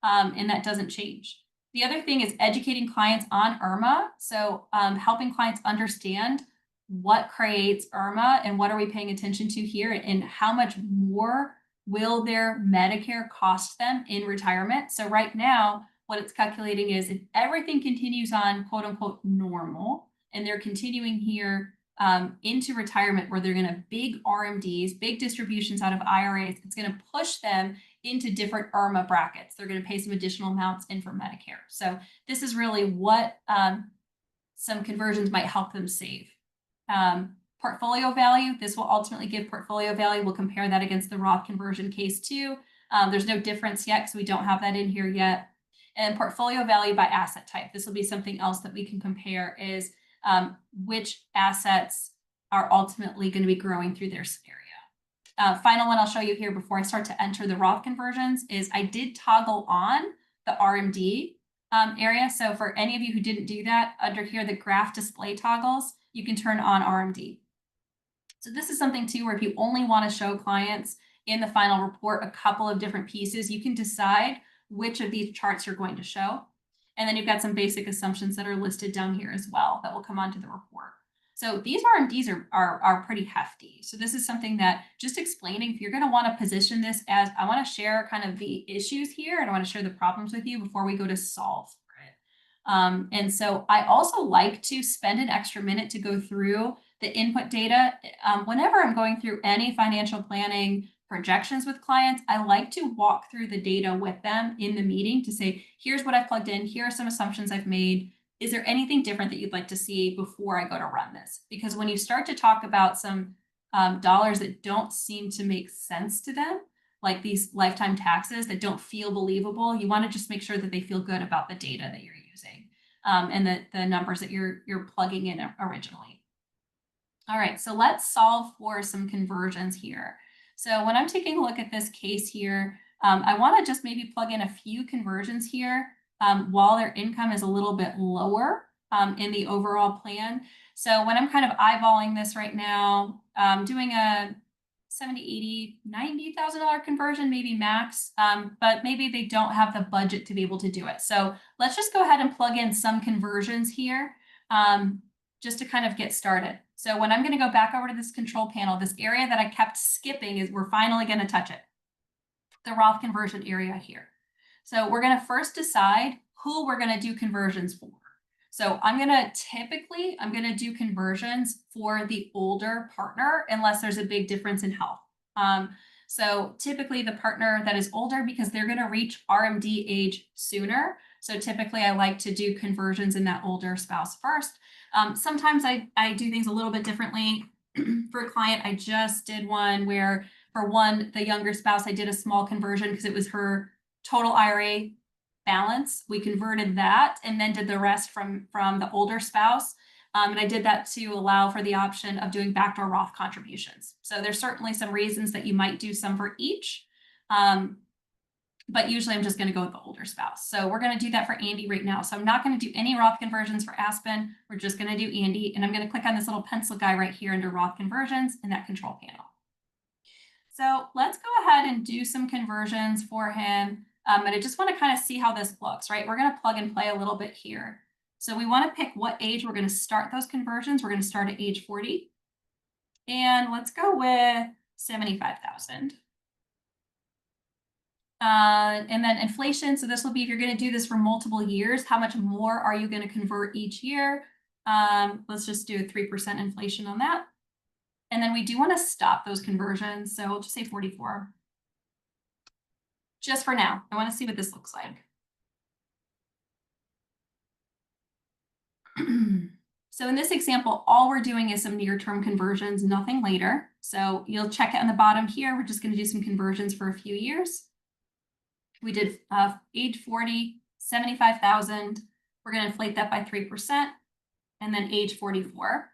and that doesn't change. The other thing is educating clients on IRMA. So helping clients understand what creates IRMA and what are we paying attention to here, and how much more will their Medicare cost them in retirement. So right now, what it's calculating is if everything continues on quote unquote normal, and they're continuing here into retirement where they're going to have big RMDs, big distributions out of IRAs, it's going to push them into different IRMA brackets. They're going to pay some additional amounts in for Medicare. So this is really what some conversions might help them save. Portfolio value, this will ultimately give portfolio value. We'll compare that against the Roth conversion case too. There's no difference yet because we don't have that in here yet. And portfolio value by asset type. This will be something else that we can compare, is which assets are ultimately going to be growing through their scenario. Final one I'll show you here before I start to enter the Roth conversions is I did toggle on the RMD area. So for any of you who didn't do that, under here, the graph display toggles, you can turn on RMD. So this is something too, where if you only want to show clients in the final report a couple of different pieces, you can decide which of these charts you're going to show. And then you've got some basic assumptions that are listed down here as well that will come onto the report. So these RMDs are pretty hefty. So this is something that just explaining, if you're going to want to position this as, I want to share kind of the issues here and I want to share the problems with you before we go to solve for it. And so I also like to spend an extra minute to go through the input data. Whenever I'm going through any financial planning projections with clients, I like to walk through the data with them in the meeting to say, here's what I've plugged in, here are some assumptions I've made. Is there anything different that you'd like to see before I go to run this? Because when you start to talk about some dollars that don't seem to make sense to them, like these lifetime taxes that don't feel believable, you want to just make sure that they feel good about the data that you're using and the numbers that you're plugging in originally. All right, so let's solve for some conversions here. So when I'm taking a look at this case here, I want to just maybe plug in a few conversions here while their income is a little bit lower in the overall plan. So when I'm kind of eyeballing this right now, doing a 70, 80, $90,000 conversion, maybe max, but maybe they don't have the budget to be able to do it. So let's just go ahead and plug in some conversions here just to kind of get started. So when I'm going to go back over to this control panel, this area that I kept skipping is we're finally going to touch it, the Roth conversion area here. So we're going to first decide who we're going to do conversions for. So I'm going to do conversions for the older partner unless there's a big difference in health. So typically the partner that is older, because they're going to reach RMD age sooner. So typically I like to do conversions in that older spouse first. Sometimes I do things a little bit differently. For a client, I just did one where for the younger spouse, I did a small conversion because it was her total IRA balance. We converted that and then did the rest from the older spouse. And I did that to allow for the option of doing backdoor Roth contributions. So there's certainly some reasons that you might do some for each. But usually I'm just going to go with the older spouse. So we're going to do that for Andy right now. So I'm not going to do any Roth conversions for Aspen. We're just going to do Andy. And I'm going to click on this little pencil guy right here under Roth conversions in that control panel. So let's go ahead and do some conversions for him. And I just want to kind of see how this looks, right? We're going to plug and play a little bit here. So we want to pick what age we're going to start those conversions. We're going to start at age 40. And let's go with 75,000. And then inflation. So this will be, if you're going to do this for multiple years, how much more are you going to convert each year? Let's just do 3% inflation on that. And then we do want to stop those conversions. So we'll just say 44. Just for now. I want to see what this looks like. So in this example, all we're doing is some near-term conversions, nothing later. So you'll check it on the bottom here. We're just going to do some conversions for a few years. We did age 40, 75,000. We're going to inflate that by 3%. And then age 44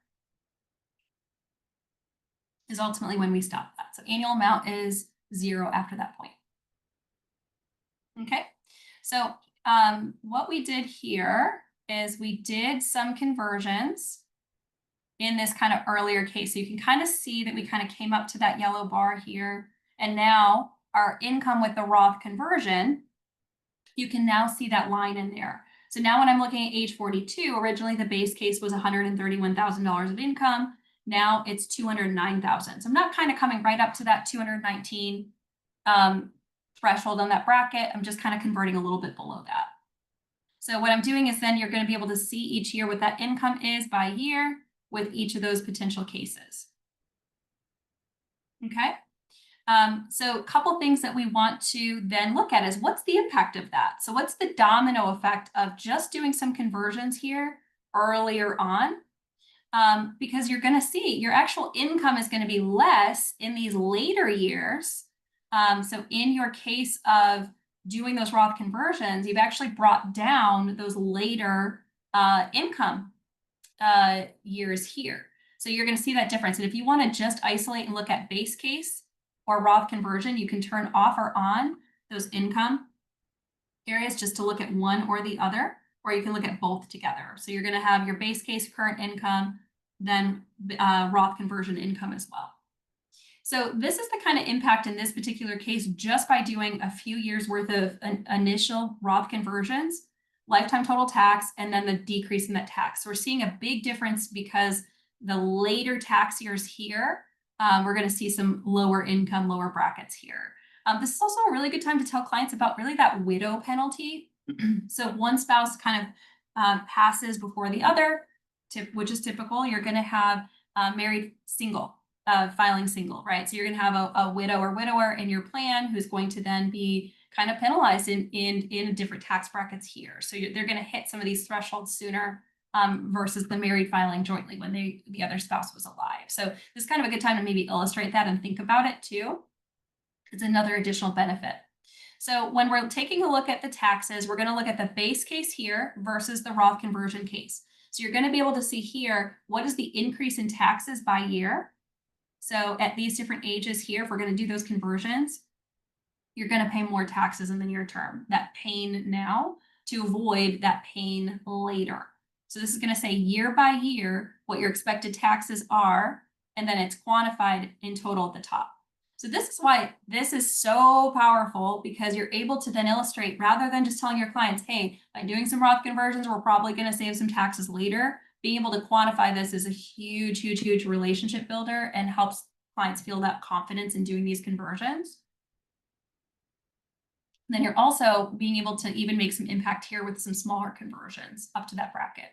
is ultimately when we stop that. So annual amount is 0 after that point. Okay, so what we did here is we did some conversions in this kind of earlier case. So you can kind of see that we kind of came up to that yellow bar here. And now our income with the Roth conversion, you can now see that line in there. So now when I'm looking at age 42, originally the base case was $131,000 of income. Now it's $209,000. So I'm not kind of coming right up to that 219 threshold on that bracket. I'm just kind of converting a little bit below that. So what I'm doing is then you're going to be able to see each year what that income is by year with each of those potential cases. Okay. So a couple things that we want to then look at is what's the impact of that? So what's the domino effect of just doing some conversions here earlier on? Because you're going to see your actual income is going to be less in these later years. So in your case of doing those Roth conversions, you've actually brought down those later income years here. So you're going to see that difference. And if you want to just isolate and look at base case or Roth conversion, you can turn off or on those income areas just to look at one or the other, or you can look at both together. So you're going to have your base case current income, then Roth conversion income as well. So this is the kind of impact in this particular case just by doing a few years worth of initial Roth conversions, lifetime total tax, and then the decrease in that tax. So we're seeing a big difference because the later tax years here, we're going to see some lower income, lower brackets here. This is also a really good time to tell clients about really that widow penalty. So if one spouse kind of passes before the other, which is typical, you're going to have married single. filing single, right? So you're going to have a widow or widower in your plan who's going to then be kind of penalized in different tax brackets here. So they're going to hit some of these thresholds sooner versus the married filing jointly when the other spouse was alive. So this is kind of a good time to maybe illustrate that and think about it too. It's another additional benefit. So when we're taking a look at the taxes, we're going to look at the base case here versus the Roth conversion case. So you're going to be able to see here, what is the increase in taxes by year? So at these different ages here, if we're going to do those conversions, you're going to pay more taxes in the near term, that pain now, to avoid that pain later. So this is going to say year by year what your expected taxes are, and then it's quantified in total at the top. So this is why this is so powerful, because you're able to then illustrate, rather than just telling your clients, hey, by doing some Roth conversions, we're probably going to save some taxes later. Being able to quantify this is a huge, huge, huge relationship builder and helps clients feel that confidence in doing these conversions. Then you're also being able to even make some impact here with some smaller conversions up to that bracket.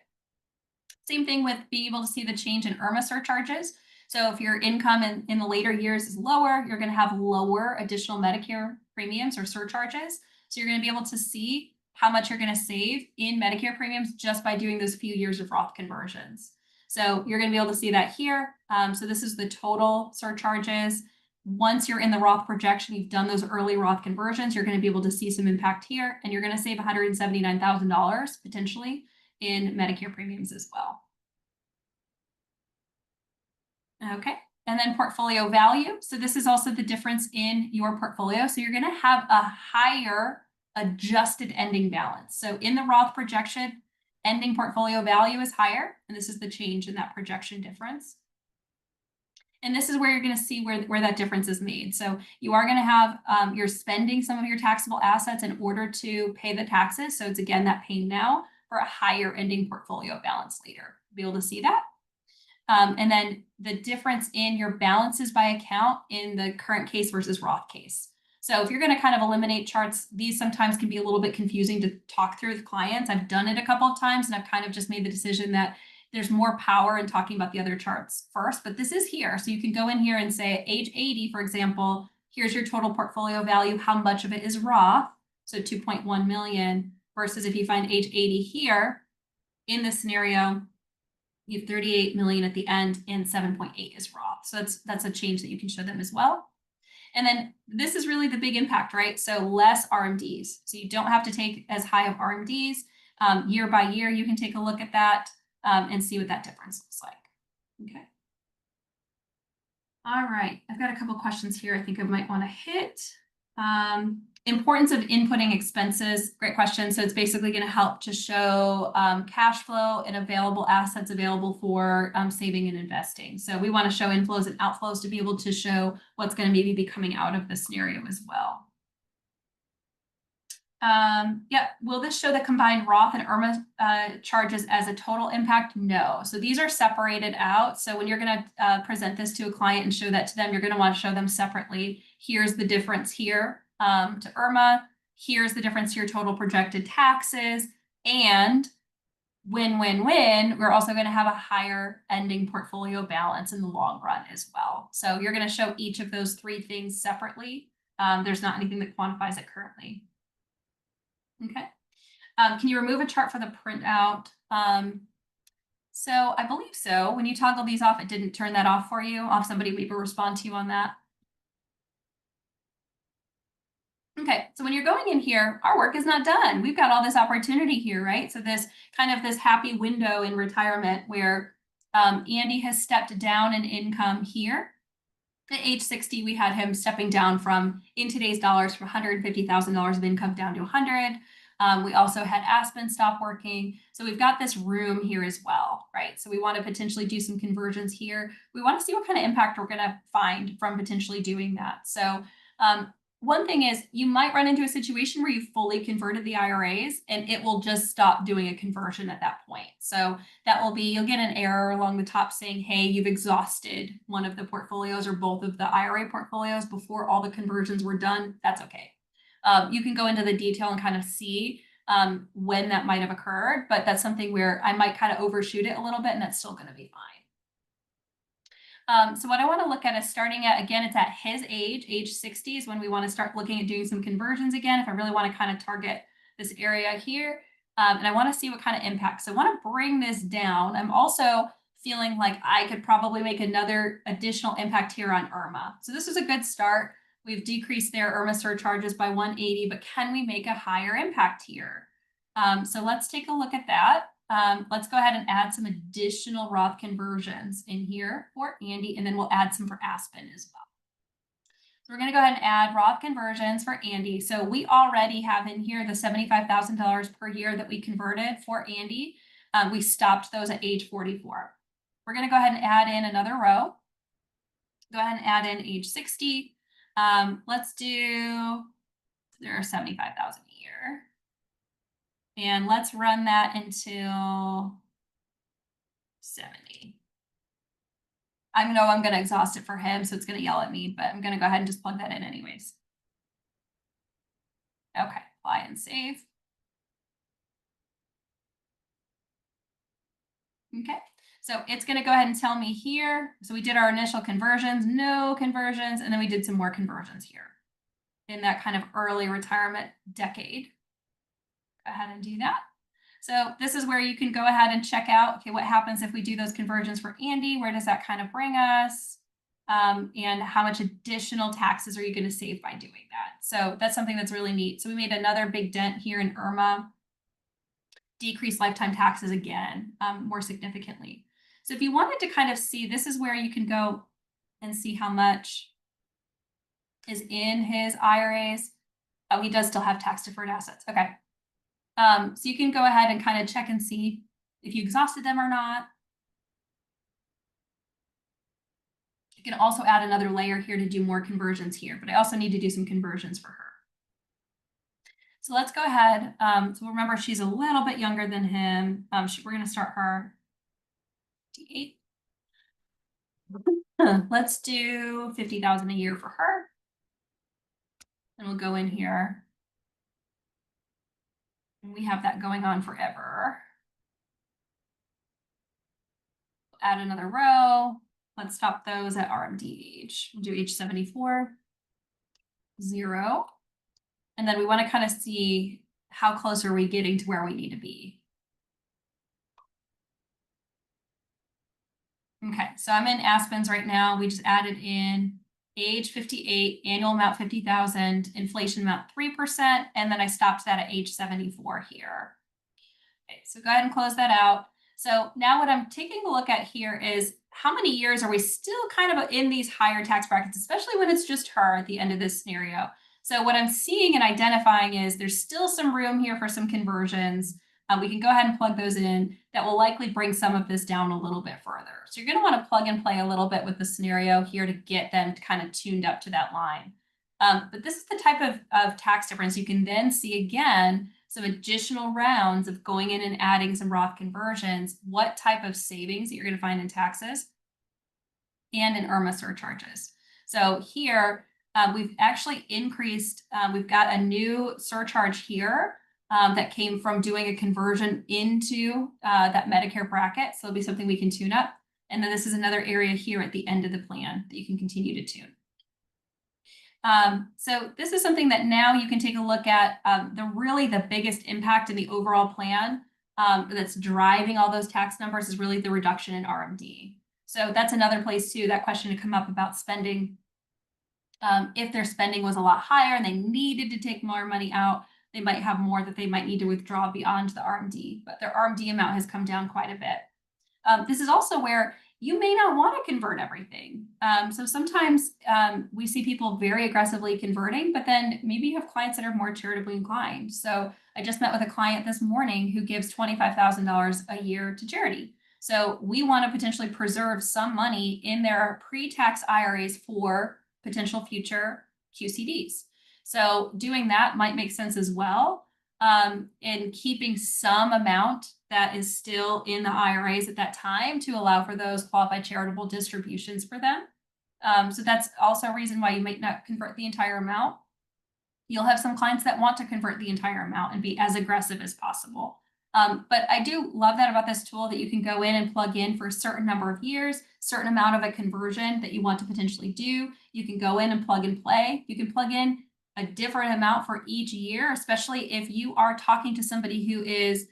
Same thing with being able to see the change in IRMA surcharges. So if your income in the later years is lower, you're going to have lower additional Medicare premiums or surcharges. So you're going to be able to see how much you're going to save in Medicare premiums just by doing those few years of Roth conversions. So you're going to be able to see that here. So this is the total surcharges. Once you're in the Roth projection, you've done those early Roth conversions, you're going to be able to see some impact here, and you're going to save $179,000 potentially in Medicare premiums as well. Okay, and then portfolio value. So this is also the difference in your portfolio. So you're going to have a higher adjusted ending balance. So in the Roth projection, ending portfolio value is higher, and this is the change in that projection difference. And this is where you're going to see where that difference is made. So you are going to have, you're spending some of your taxable assets in order to pay the taxes. So it's again, that paying now for a higher ending portfolio balance later. Be able to see that. And then the difference in your balances by account in the current case versus Roth case. So if you're going to kind of eliminate charts, these sometimes can be a little bit confusing to talk through with clients. I've done it a couple of times, and I've kind of just made the decision that there's more power in talking about the other charts first, but this is here. So you can go in here and say at age 80, for example, here's your total portfolio value. How much of it is Roth? So 2.1 million versus if you find age 80 here in this scenario, you have 38 million at the end and 7.8 is Roth. So that's a change that you can show them as well. And then this is really the big impact, right? So less RMDs. So you don't have to take as high of RMDs. Year by year, you can take a look at that and see what that difference looks like. Okay. All right. I've got a couple questions here I think I might want to hit. Importance of inputting expenses. Great question. So it's basically going to help to show cash flow and available assets available for saving and investing. So we want to show inflows and outflows to be able to show what's going to maybe be coming out of the scenario as well. Yeah, will this show the combined Roth and IRMA charges as a total impact? No. So these are separated out. So when you're going to present this to a client and show that to them, you're going to want to show them separately. Here's the difference here to IRMA. Here's the difference to your total projected taxes. And win-win-win, we're also going to have a higher ending portfolio balance in the long run as well. So you're going to show each of those three things separately. There's not anything that quantifies it currently. Okay. Can you remove a chart for the printout? So I believe so. When you toggle these off, it didn't turn that off for you. I'll have somebody maybe respond to you on that. Okay, so when you're going in here, our work is not done. We've got all this opportunity here, right? So this kind of this happy window in retirement where Andy has stepped down in income here. At age 60, we had him stepping down from, in today's dollars, from $150,000 of income down to 100. We also had Aspen stop working. So we've got this room here as well, right? So we want to potentially do some conversions here. We want to see what kind of impact we're going to find from potentially doing that. So one thing is you might run into a situation where you fully converted the IRAs and it will just stop doing a conversion at that point. So that will be, you'll get an error along the top saying, hey, you've exhausted one of the portfolios or both of the IRA portfolios before all the conversions were done. That's okay. You can go into the detail and kind of see when that might have occurred, but that's something where I might kind of overshoot it a little bit and that's still going to be fine. So what I want to look at is starting at, again, it's at his age 60 is when we want to start looking at doing some conversions again, if I really want to kind of target this area here. And I want to see what kind of impact. So I want to bring this down. I'm also feeling like I could probably make another additional impact here on IRMA. So this is a good start. We've decreased their IRMA surcharges by 180, but can we make a higher impact here? So let's take a look at that. Let's go ahead and add some additional Roth conversions in here for Andy, and then we'll add some for Aspen as well. So we're going to go ahead and add Roth conversions for Andy. So we already have in here the $75,000 per year that we converted for Andy. We stopped those at age 44. We're going to go ahead and add in another row. Go ahead and add in age 60. Let's do, there are 75,000 a year. And let's run that until 70. I know I'm going to exhaust it for him, so it's going to yell at me, but I'm going to go ahead and just plug that in anyways. Okay, apply and save. Okay, so it's going to go ahead and tell me here. So we did our initial conversions, no conversions, and then we did some more conversions here in that kind of early retirement decade. Go ahead and do that. So this is where you can go ahead and check out, okay, what happens if we do those conversions for Andy? Where does that kind of bring us? And how much additional taxes are you going to save by doing that? So that's something that's really neat. So we made another big dent here in IRMA, decreased lifetime taxes again, more significantly. So if you wanted to kind of see, this is where you can go and see how much is in his IRAs. Oh, he does still have tax deferred assets. Okay. So you can go ahead and kind of check and see if you exhausted them or not. You can also add another layer here to do more conversions here, but I also need to do some conversions for her. So let's go ahead. So remember, she's a little bit younger than him. We're going to start her D8. Let's do 50,000 a year for her. And we'll go in here. And we have that going on forever. Add another row. Let's stop those at RMD age. We'll do age 74, 0. And then we want to kind of see how close are we getting to where we need to be. Okay, so I'm in Aspen's right now. We just added in age 58, annual amount 50,000, inflation amount 3%, and then I stopped that at age 74 here. Okay, so go ahead and close that out. So now what I'm taking a look at here is how many years are we still kind of in these higher tax brackets, especially when it's just her at the end of this scenario. So what I'm seeing and identifying is there's still some room here for some conversions. We can go ahead and plug those in. That will likely bring some of this down a little bit further. So you're going to want to plug and play a little bit with the scenario here to get them kind of tuned up to that line. But this is the type of tax difference. You can then see again some additional rounds of going in and adding some Roth conversions, what type of savings that you're going to find in taxes and in IRMA surcharges. So here we've actually increased, we've got a new surcharge here that came from doing a conversion into that Medicare bracket. So it'll be something we can tune up. And then this is another area here at the end of the plan that you can continue to tune. So this is something that now you can take a look at the biggest impact in the overall plan that's driving all those tax numbers is really the reduction in RMD. So that's another place too, that question to come up about spending. If their spending was a lot higher and they needed to take more money out, they might have more that they might need to withdraw beyond the RMD, but their RMD amount has come down quite a bit. This is also where you may not want to convert everything. So sometimes we see people very aggressively converting, but then maybe you have clients that are more charitably inclined. So I just met with a client this morning who gives $25,000 a year to charity. So we want to potentially preserve some money in their pre-tax IRAs for potential future QCDs. So doing that might make sense as well. And keeping some amount that is still in the IRAs at that time to allow for those qualified charitable distributions for them. So that's also a reason why you might not convert the entire amount. You'll have some clients that want to convert the entire amount and be as aggressive as possible. But I do love that about this tool, that you can go in and plug in for a certain number of years, certain amount of a conversion that you want to potentially do. You can go in and plug and play. You can plug in a different amount for each year, especially if you are talking to somebody who is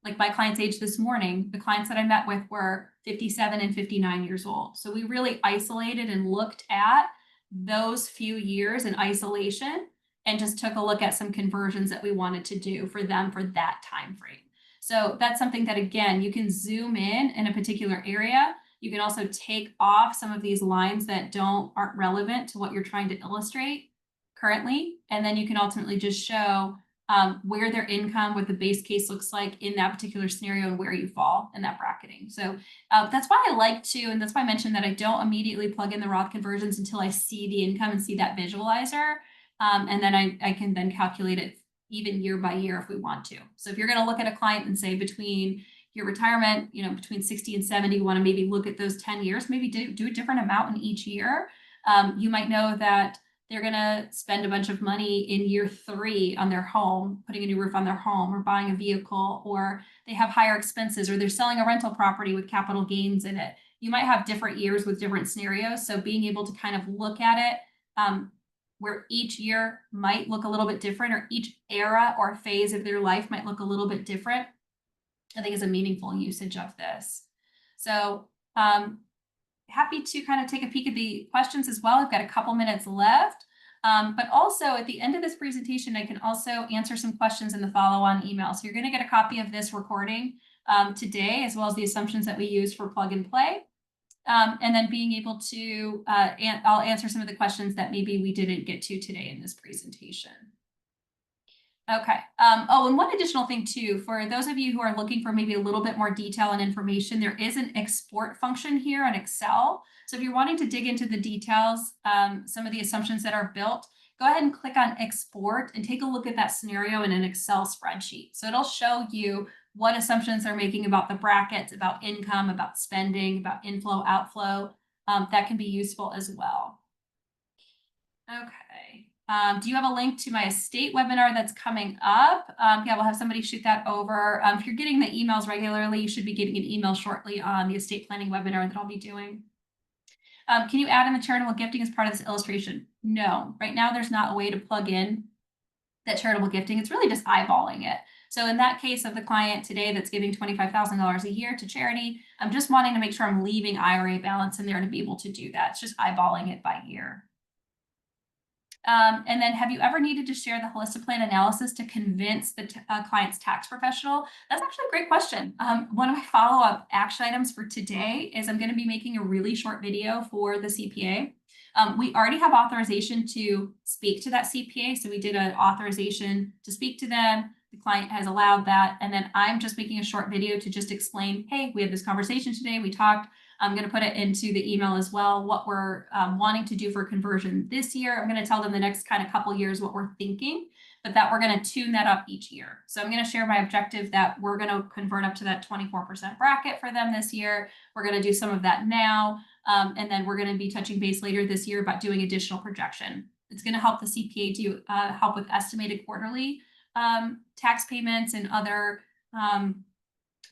like my client's age this morning. The clients that I met with were 57 and 59 years old. So we really isolated and looked at those few years in isolation and just took a look at some conversions that we wanted to do for them for that time frame. So that's something that, again, you can zoom in a particular area. You can also take off some of these lines that aren't relevant to what you're trying to illustrate currently. And then you can ultimately just show where their income, what the base case looks like in that particular scenario, and where you fall in that bracketing. So that's why I like to, and that's why I mentioned that I don't immediately plug in the Roth conversions until I see the income and see that visualizer. And then I can then calculate it even year by year if we want to. So if you're going to look at a client and say between your retirement, between 60 and 70, you want to maybe look at those 10 years, maybe do a different amount in each year. You might know that they're going to spend a bunch of money in year 3 on their home, putting a new roof on their home, or buying a vehicle, or they have higher expenses, or they're selling a rental property with capital gains in it. You might have different years with different scenarios. So being able to kind of look at it, where each year might look a little bit different, or each era or phase of their life might look a little bit different, I think is a meaningful usage of this. So happy to kind of take a peek at the questions as well. I've got a couple minutes left, but also at the end of this presentation, I can also answer some questions in the follow-on email. So you're going to get a copy of this recording today, as well as the assumptions that we use for plug and play. And then being able to, I'll answer some of the questions that maybe we didn't get to today in this presentation. Okay. Oh, and one additional thing too, for those of you who are looking for maybe a little bit more detail and information, there is an export function here on Excel. So if you're wanting to dig into the details, some of the assumptions that are built, go ahead and click on export and take a look at that scenario in an Excel spreadsheet. So it'll show you what assumptions they're making about the brackets, about income, about spending, about inflow, outflow. That can be useful as well. Okay. Do you have a link to my estate webinar that's coming up? Yeah, we'll have somebody shoot that over. If you're getting the emails regularly, you should be getting an email shortly on the estate planning webinar that I'll be doing. Can you add in the charitable gifting as part of this illustration? No, right now there's not a way to plug in that charitable gifting. It's really just eyeballing it. So in that case of the client today that's giving $25,000 a year to charity, I'm just wanting to make sure I'm leaving IRA balance in there to be able to do that. It's just eyeballing it by year. And then have you ever needed to share the holistic plan analysis to convince the client's tax professional? That's actually a great question. One of my follow-up action items for today is I'm going to be making a really short video for the CPA. We already have authorization to speak to that CPA. So we did an authorization to speak to them. The client has allowed that. And then I'm just making a short video to just explain, hey, we had this conversation today. We talked. I'm going to put it into the email as well, what we're wanting to do for conversion this year. I'm going to tell them the next kind of couple years what we're thinking, but that we're going to tune that up each year. So I'm going to share my objective that we're going to convert up to that 24% bracket for them this year. We're going to do some of that now. And then we're going to be touching base later this year about doing additional projection. It's going to help the CPA do help with estimated quarterly tax payments and other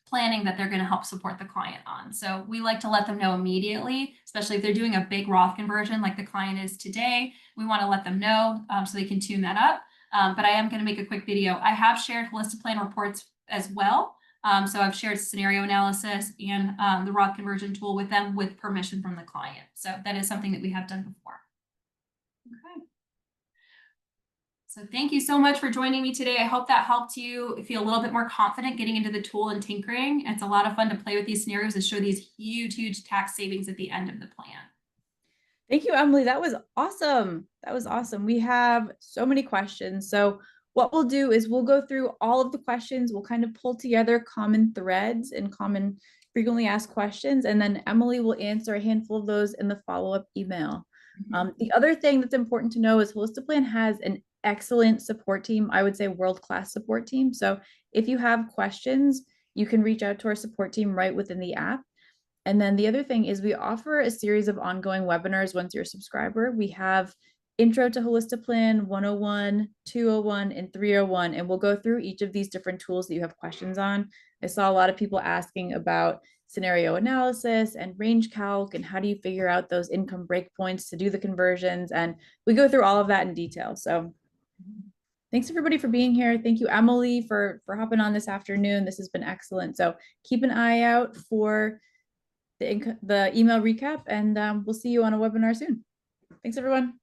planning that they're going to help support the client on. So we like to let them know immediately, especially if they're doing a big Roth conversion like the client is today. We want to let them know so they can tune that up. But I am going to make a quick video. I have shared holistic plan reports as well. So I've shared scenario analysis and the Roth conversion tool with them with permission from the client. So that is something that we have done before. Okay. So thank you so much for joining me today. I hope that helped you feel a little bit more confident getting into the tool and tinkering. It's a lot of fun to play with these scenarios and show these huge, huge tax savings at the end of the plan. Thank you, Emily. That was awesome. That was awesome. We have so many questions. So what we'll do is we'll go through all of the questions. We'll kind of pull together common threads and common frequently asked questions. And then Emily will answer a handful of those in the follow-up email. The other thing that's important to know is Holistic Plan has an excellent support team. I would say world-class support team. So if you have questions, you can reach out to our support team right within the app. And then the other thing is we offer a series of ongoing webinars once you're a subscriber. We have Intro to Holistiplan 101, 201, and 301, and we'll go through each of these different tools that you have questions on. I saw a lot of people asking about scenario analysis and range calc and how do you figure out those income breakpoints to do the conversions, and we go through all of that in detail. So thanks everybody for being here. Thank you, Emily, for hopping on this afternoon. This has been excellent. So keep an eye out for the email recap, and we'll see you on a webinar soon. Thanks, everyone.